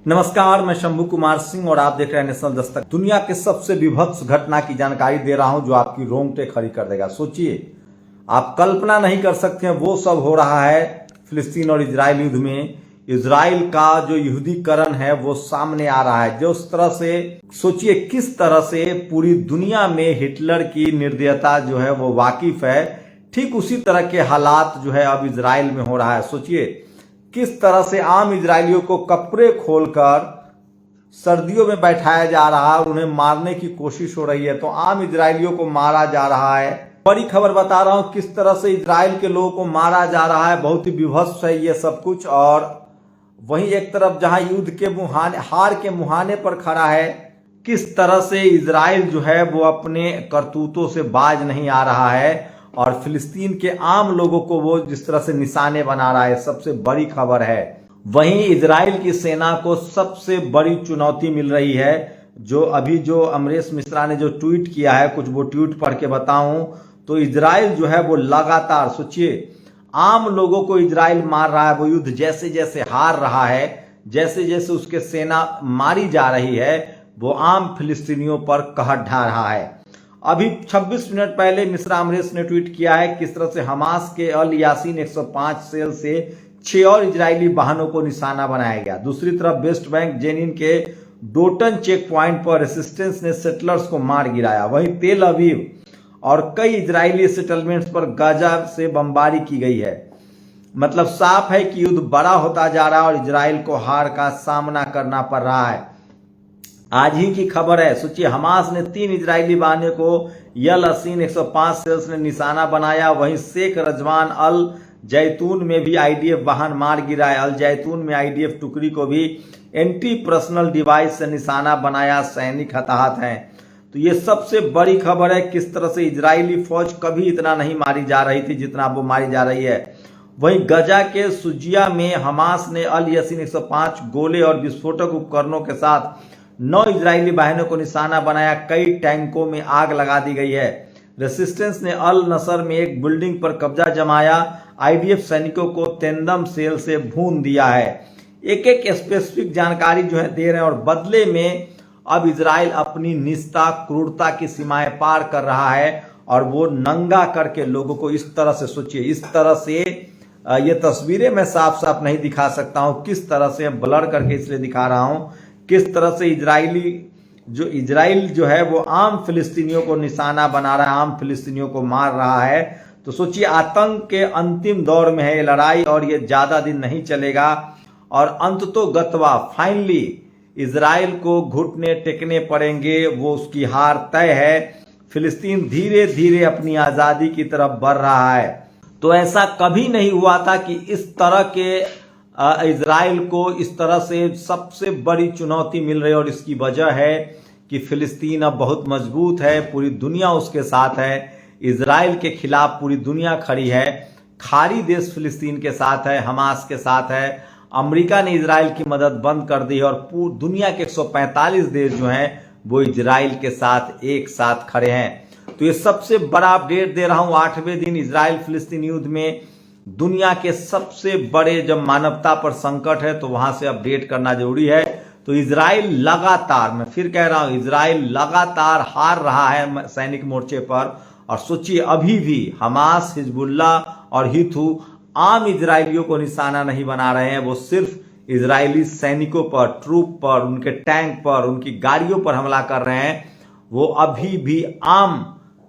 नमस्कार, मैं शंभू कुमार सिंह और आप देख रहे हैं नेशनल दस्तक। दुनिया के सबसे विभत्स घटना की जानकारी दे रहा हूं जो आपकी रोंगटे खड़ी कर देगा। सोचिए, आप कल्पना नहीं कर सकते हैं वो सब हो रहा है फिलिस्तीन और इजराइल युद्ध में। इजराइल का जो यहूदीकरण है वो सामने आ रहा है। जो उस तरह से सोचिए किस तरह से पूरी दुनिया में हिटलर की निर्दयता जो है वो वाकिफ है, ठीक उसी तरह के हालात जो है अब इजराइल में हो रहा है। सोचिए किस तरह से आम इजरायलियों को कपड़े खोलकर सर्दियों में बैठाया जा रहा है, उन्हें मारने की कोशिश हो रही है, तो आम इजरायलियों को मारा जा रहा है। बड़ी खबर बता रहा हूं किस तरह से इजराइल के लोगों को मारा जा रहा है। बहुत ही विभत्स है ये सब कुछ। और वहीं एक तरफ जहां युद्ध के हार के मुहाने पर खड़ा है, किस तरह से इजराइल जो है वो अपने करतूतों से बाज नहीं आ रहा है और फिलिस्तीन के आम लोगों को वो जिस तरह से निशाने बना रहा है, सबसे बड़ी खबर है। वहीं इजराइल की सेना को सबसे बड़ी चुनौती मिल रही है। जो अमरीश मिश्रा ने जो ट्वीट किया है, कुछ वो ट्वीट पढ़ के बताऊं तो इजराइल जो है वो लगातार, सोचिए, आम लोगों को इजराइल मार रहा है। वो युद्ध जैसे जैसे हार रहा है, जैसे जैसे उसके सेना मारी जा रही है, वो आम फिलिस्तीनियों पर कहर ढा रहा है। अभी 26 मिनट पहले मिश्रा अमरीश ने ट्वीट किया है किस तरह से हमास के अल यासीन 105 सेल से 6 और इजरायली वाहनों को निशाना बनाया गया। दूसरी तरफ वेस्ट बैंक जेनिन के डोटन चेक पॉइंट पर रेसिस्टेंस ने सेटलर्स को मार गिराया। वहीं तेल अवीव और कई इजरायली सेटलमेंट्स पर गाजा से बमबारी की गई है। मतलब साफ है कि युद्ध बड़ा होता जा रहा है और इजराइल को हार का सामना करना पड़ रहा है। आज ही की खबर है, सोचिए, हमास ने 3 इजरायली वाहनों को यल असीन 105 सेल्स ने निशाना बनाया। वहीं शेख रजवान अल जैतून में भी आईडीएफ वाहन मार गिराया। अल जैतून में आईडीएफ टुकड़ी को भी एंटी पर्सनल डिवाइस से निशाना बनाया। सैनिक हताहत हैं। तो ये सबसे बड़ी खबर है किस तरह से इजरायली फौज कभी इतना नहीं मारी जा रही थी जितना वो मारी जा रही है। वहीं गजा के सुजिया में हमास ने अल यासीन 105 गोले और विस्फोटक उपकरणों के साथ 9 इजरायली वाहनों को निशाना बनाया। कई टैंकों में आग लगा दी गई है। रेसिस्टेंस ने अल नसर में एक बिल्डिंग पर कब्जा जमाया। आईडीएफ सैनिकों को तेंदम सेल से भून दिया है। एक एक स्पेसिफिक जानकारी जो है दे रहे हैं और बदले में अब इजराइल अपनी निष्ठा क्रूरता की सीमाएं पार कर रहा है और वो नंगा करके लोगों को इस तरह से, सोचिए, इस तरह से ये तस्वीरें मैं साफ साफ नहीं दिखा सकता हूं, किस तरह से ब्लर करके इसलिए दिखा रहा हूं, किस तरह से इजराइल जो है वो आम फिलिस्तीनियों को निशाना बना रहा है, आम फिलिस्तीनियों को मार रहा है। तो सोचिए, आतंक के अंतिम दौर में है ये लड़ाई और ये ज्यादा दिन नहीं चलेगा और अंततोगत्वा फाइनली इजराइल को घुटने टेकने पड़ेंगे। वो उसकी हार तय है। फिलिस्तीन धीरे धीरे अपनी आजादी की तरफ बढ़ रहा है। तो ऐसा कभी नहीं हुआ था कि इस तरह के इजराइल को इस तरह से सबसे बड़ी चुनौती मिल रही है और इसकी वजह है कि फिलिस्तीन अब बहुत मजबूत है। पूरी दुनिया उसके साथ है। इजराइल के खिलाफ पूरी दुनिया खड़ी है। खाड़ी देश फिलिस्तीन के साथ है, हमास के साथ है। अमेरिका ने इजराइल की मदद बंद कर दी और पूरी दुनिया के 145 देश जो हैं वो इजराइल के साथ एक साथ खड़े हैं। तो ये सबसे बड़ा अपडेट दे रहा हूं। 8वें दिन इजराइल फिलिस्तीन युद्ध में दुनिया के सबसे बड़े जब मानवता पर संकट है तो वहां से अपडेट करना जरूरी है। तो इजराइल लगातार, मैं फिर कह रहा हूं, इजराइल लगातार हार रहा है सैनिक मोर्चे पर। और सोचिए, अभी भी हमास, हिजबुल्ला और हिथू आम इजरायलियों को निशाना नहीं बना रहे हैं। वो सिर्फ इजरायली सैनिकों पर, ट्रूप पर, उनके टैंक पर, उनकी गाड़ियों पर हमला कर रहे हैं। वो अभी भी आम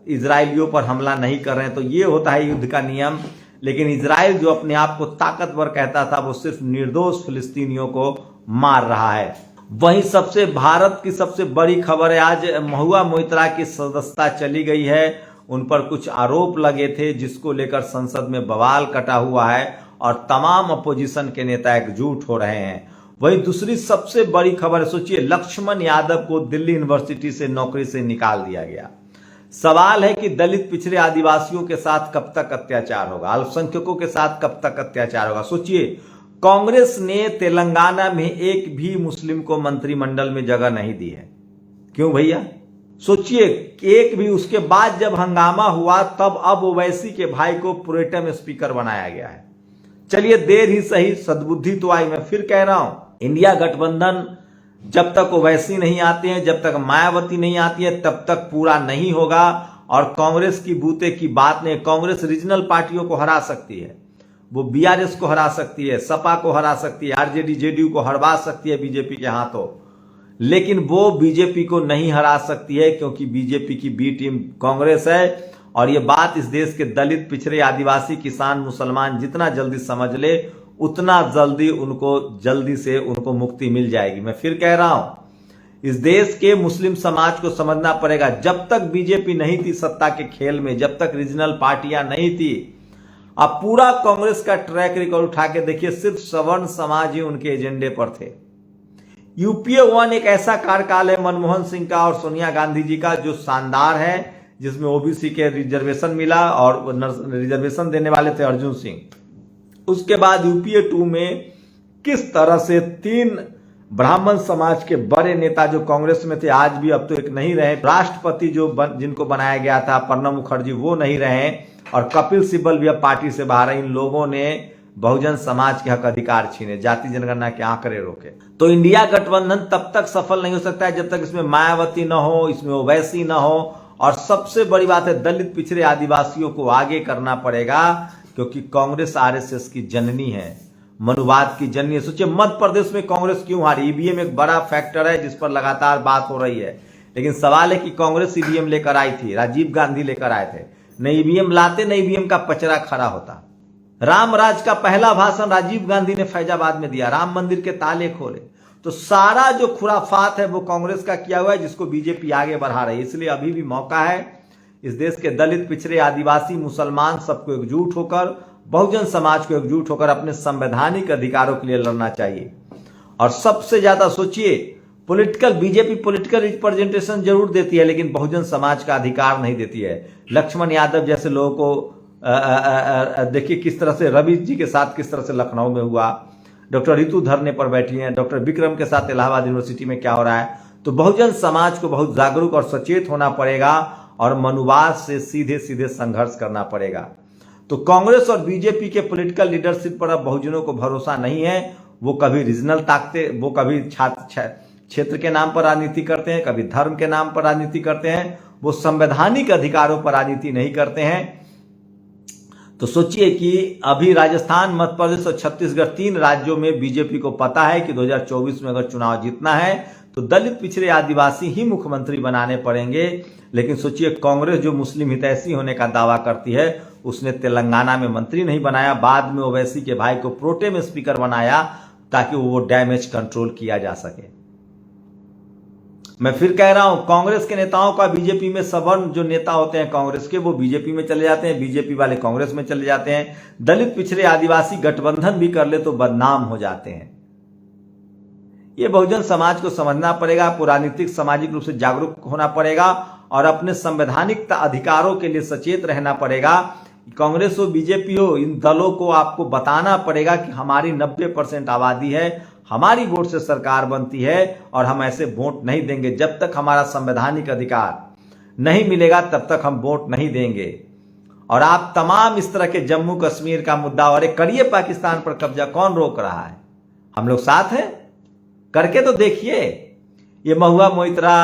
इजरायलियों पर हमला नहीं कर रहे हैं। तो ये होता है युद्ध का नियम। लेकिन इजराइल जो अपने आप को ताकतवर कहता था, वो सिर्फ निर्दोष फिलिस्तीनियों को मार रहा है। वहीं भारत की सबसे बड़ी खबर है, आज महुआ मोइत्रा की सदस्यता चली गई है। उन पर कुछ आरोप लगे थे जिसको लेकर संसद में बवाल कटा हुआ है और तमाम अपोजिशन के नेता एकजुट हो रहे हैं। वहीं दूसरी सबसे बड़ी खबर, सोचिए, लक्ष्मण यादव को दिल्ली यूनिवर्सिटी से नौकरी से निकाल दिया गया। सवाल है कि दलित, पिछड़े, आदिवासियों के साथ कब तक अत्याचार होगा, अल्पसंख्यकों के साथ कब तक अत्याचार होगा। सोचिए, कांग्रेस ने तेलंगाना में एक भी मुस्लिम को मंत्रिमंडल में जगह नहीं दी है। क्यों भैया? सोचिए, एक भी, उसके बाद जब हंगामा हुआ तब अब ओवैसी के भाई को प्रोटेम स्पीकर बनाया गया है। चलिए, देर ही सही, सद्बुद्धि तो आई। मैं फिर कह रहा हूं, इंडिया गठबंधन जब तक ओवैसी नहीं आते हैं, जब तक मायावती नहीं आती है, तब तक पूरा नहीं होगा। और कांग्रेस की बूते की बात नहीं, कांग्रेस रीजनल पार्टियों को हरा सकती है, वो बीआरएस को हरा सकती है, सपा को हरा सकती है, आरजेडी जेडीयू को हरवा सकती है बीजेपी के हाथों, लेकिन वो बीजेपी को नहीं हरा सकती है, क्योंकि बीजेपी की बी टीम कांग्रेस है। और ये बात इस देश के दलित, पिछड़े, आदिवासी, किसान, मुसलमान जितना जल्दी समझ ले उतना जल्दी से उनको मुक्ति मिल जाएगी। मैं फिर कह रहा हूं, इस देश के मुस्लिम समाज को समझना पड़ेगा, जब तक बीजेपी नहीं थी सत्ता के खेल में, जब तक रीजनल पार्टियां नहीं थी, अब पूरा कांग्रेस का ट्रैक रिकॉर्ड उठा के देखिए, सिर्फ सवर्ण समाज ही उनके एजेंडे पर थे। यूपीए 1 एक ऐसा कार्यकाल है मनमोहन सिंह का और सोनिया गांधी जी का जो शानदार है, जिसमें ओबीसी के रिजर्वेशन मिला और रिजर्वेशन देने वाले थे अर्जुन सिंह। उसके बाद यूपीए 2 में किस तरह से 3 ब्राह्मण समाज के बड़े नेता जो कांग्रेस में थे, आज भी अब तो एक नहीं रहे, राष्ट्रपति जिनको बनाया गया था प्रणब मुखर्जी, वो नहीं रहे, और कपिल सिब्बल भी अब पार्टी से बाहर है। इन लोगों ने बहुजन समाज के हक अधिकार छीने, जाति जनगणना के आंकड़े रोके। तो इंडिया गठबंधन तब तक सफल नहीं हो सकता है जब तक इसमें मायावती न हो, इसमें ओवैसी न हो, और सबसे बड़ी बात है दलित, पिछड़े, आदिवासियों को आगे करना पड़ेगा, क्योंकि कांग्रेस आरएसएस की जननी है, मनुवाद की जननी है। सोचिए मध्य प्रदेश में कांग्रेस क्यों हारी? ईवीएम एक बड़ा फैक्टर है जिस पर लगातार बात हो रही है, लेकिन सवाल है कि कांग्रेस ईवीएम लेकर आई थी, राजीव गांधी लेकर आए थे, न ईवीएम लाते न ईवीएम का पचरा खड़ा होता। रामराज का पहला भाषण राजीव गांधी ने फैजाबाद में दिया, राम मंदिर के ताले खोले। तो सारा जो खुराफात है वो कांग्रेस का किया हुआ है, जिसको बीजेपी आगे बढ़ा रही है। इसलिए अभी भी मौका है इस देश के दलित, पिछड़े, आदिवासी, मुसलमान सबको एकजुट होकर, बहुजन समाज को एकजुट होकर अपने संवैधानिक अधिकारों के लिए लड़ना चाहिए। और सबसे ज्यादा सोचिए, बीजेपी पॉलिटिकल रिप्रेजेंटेशन जरूर देती है, लेकिन बहुजन समाज का अधिकार नहीं देती है। लक्ष्मण यादव जैसे लोगों को देखिए किस तरह से रवि जी के साथ किस तरह से लखनऊ में हुआ, डॉक्टर रितु धरने पर बैठी हैं, डॉक्टर विक्रम के साथ इलाहाबाद यूनिवर्सिटी में क्या हो रहा है। तो बहुजन समाज को बहुत जागरूक और सचेत होना पड़ेगा और मनुवाद से सीधे सीधे संघर्ष करना पड़ेगा। तो कांग्रेस और बीजेपी के पॉलिटिकल लीडरशिप पर अब बहुजनों को भरोसा नहीं है। वो कभी रीजनल ताकतें, वो कभी क्षेत्र के नाम पर राजनीति करते हैं, कभी धर्म के नाम पर राजनीति करते हैं, वो संवैधानिक अधिकारों पर राजनीति नहीं करते हैं। तो सोचिए कि अभी राजस्थान, मध्य प्रदेश और छत्तीसगढ़ 3 राज्यों में बीजेपी को पता है कि 2024 में अगर चुनाव जीतना है तो दलित, पिछड़े, आदिवासी ही मुख्यमंत्री बनाने पड़ेंगे। लेकिन सोचिए कांग्रेस जो मुस्लिम हितैषी होने का दावा करती है, उसने तेलंगाना में मंत्री नहीं बनाया, बाद में ओवैसी के भाई को प्रोटे में स्पीकर बनाया ताकि वो डैमेज कंट्रोल किया जा सके। मैं फिर कह रहा हूं, कांग्रेस के नेताओं का बीजेपी में सवर्ण जो नेता होते हैं कांग्रेस के, वो बीजेपी में चले जाते हैं, बीजेपी वाले कांग्रेस में चले जाते हैं। दलित, पिछड़े, आदिवासी गठबंधन भी कर ले तो बदनाम हो जाते हैं। ये बहुजन समाज को समझना पड़ेगा, राजनीतिक सामाजिक रूप से जागरूक होना पड़ेगा और अपने संवैधानिक अधिकारों के लिए सचेत रहना पड़ेगा। कांग्रेस हो, बीजेपी हो, इन दलों को आपको बताना पड़ेगा कि हमारी 90% आबादी है, हमारी वोट से सरकार बनती है और हम ऐसे वोट नहीं देंगे। जब तक हमारा संवैधानिक अधिकार नहीं मिलेगा तब तक हम वोट नहीं देंगे। और आप तमाम इस तरह के जम्मू कश्मीर का मुद्दा, और करिए पाकिस्तान पर कब्जा, कौन रोक रहा है? हम लोग साथ हैं, करके तो देखिए। ये महुआ मोइत्रा,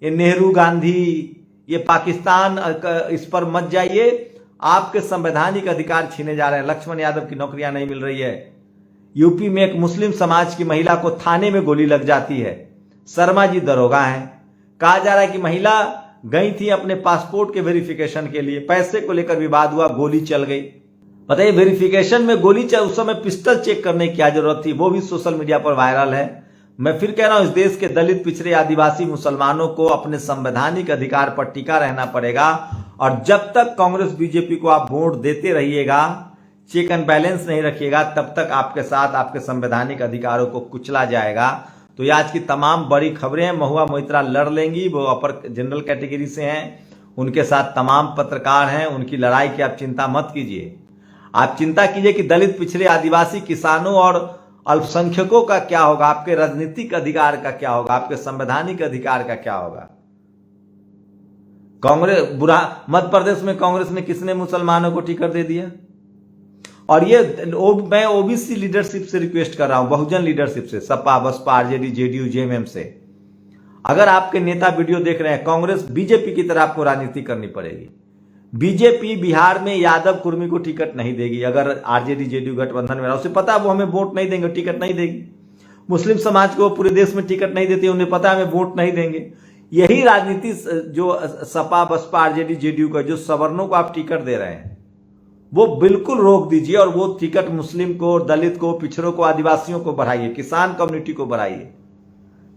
ये नेहरू गांधी, ये पाकिस्तान, इस पर मत जाइए, आपके संवैधानिक अधिकार छीने जा रहे हैं। लक्ष्मण यादव की नौकरियां नहीं मिल रही है। यूपी में एक मुस्लिम समाज की महिला को थाने में गोली लग जाती है, शर्मा जी दरोगा हैं। कहा जा रहा है कि महिला गई थी अपने पासपोर्ट के वेरिफिकेशन के लिए, पैसे को लेकर विवाद हुआ, गोली चल गई। बताइए, वेरिफिकेशन में गोली चल, उस समय पिस्टल चेक करने की क्या जरूरत थी? वो भी सोशल मीडिया पर वायरल है। मैं फिर कह रहा हूं, इस देश के दलित, पिछड़े, आदिवासी, मुसलमानों को अपने संवैधानिक अधिकार पर टिका रहना पड़ेगा। और जब तक कांग्रेस, बीजेपी को आप वोट देते रहिएगा, चेक एंड बैलेंस नहीं रखिएगा, तब तक आपके साथ आपके संवैधानिक अधिकारों को कुचला जाएगा। तो ये आज की तमाम बड़ी खबरें हैं। महुआ मोइत्रा लड़ लेंगी, वो अपर जनरल कैटेगरी से हैं, उनके साथ तमाम पत्रकार हैं, उनकी लड़ाई की आप चिंता मत कीजिए। आप चिंता कीजिए कि दलित, पिछड़े, आदिवासी, किसानों और अल्पसंख्यकों का क्या होगा, आपके राजनीतिक अधिकार का क्या होगा, आपके संवैधानिक अधिकार का क्या होगा। कांग्रेस मध्य प्रदेश में कांग्रेस ने किसने मुसलमानों को टिकट दे दिया? और ये मैं ओबीसी लीडरशिप से रिक्वेस्ट कर रहा हूं, बहुजन लीडरशिप से, Sapa Basapa RJD JDU JMM से, अगर आपके नेता वीडियो देख रहे हैं, कांग्रेस बीजेपी की तरह आपको राजनीति करनी पड़ेगी। बीजेपी बिहार में यादव कुर्मी को टिकट नहीं देगी। अगर आरजेडी जेडीयू गठबंधन में रहा, उसे पता है वो हमें वोट नहीं देंगे, टिकट नहीं देगी। मुस्लिम समाज को पूरे देश में टिकट नहीं देती, उन्हें पता है हमें वोट नहीं देंगे। यही राजनीति जो सपा बसपा आरजेडी जेडीयू का जो सवर्णों को आप टिकट दे रहे हैं, वो बिल्कुल रोक दीजिए और वो टिकट मुस्लिम को, दलित को, पिछड़ों को, आदिवासियों को बढ़ाइए, किसान कम्युनिटी को बढ़ाइए,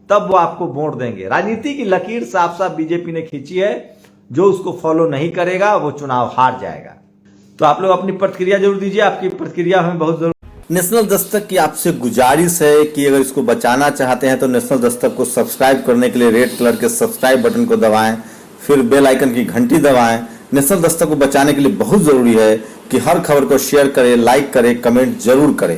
तब वो आपको वोट देंगे। राजनीति की लकीर साफ साफ बीजेपी ने खींची है, जो उसको फॉलो नहीं करेगा वो चुनाव हार जाएगा। तो आप लोग अपनी प्रतिक्रिया जरूर दीजिए, आपकी प्रतिक्रिया हमें बहुत जरूर। नेशनल दस्तक की आपसे गुजारिश है कि अगर इसको बचाना चाहते हैं तो नेशनल दस्तक को सब्सक्राइब करने के लिए रेड कलर के सब्सक्राइब बटन को दबाएं, फिर बेल आइकन की घंटी दबाएं। नेशनल दस्तक को बचाने के लिए बहुत जरूरी है कि हर खबर को शेयर करें, लाइक करें, कमेंट जरूर करें।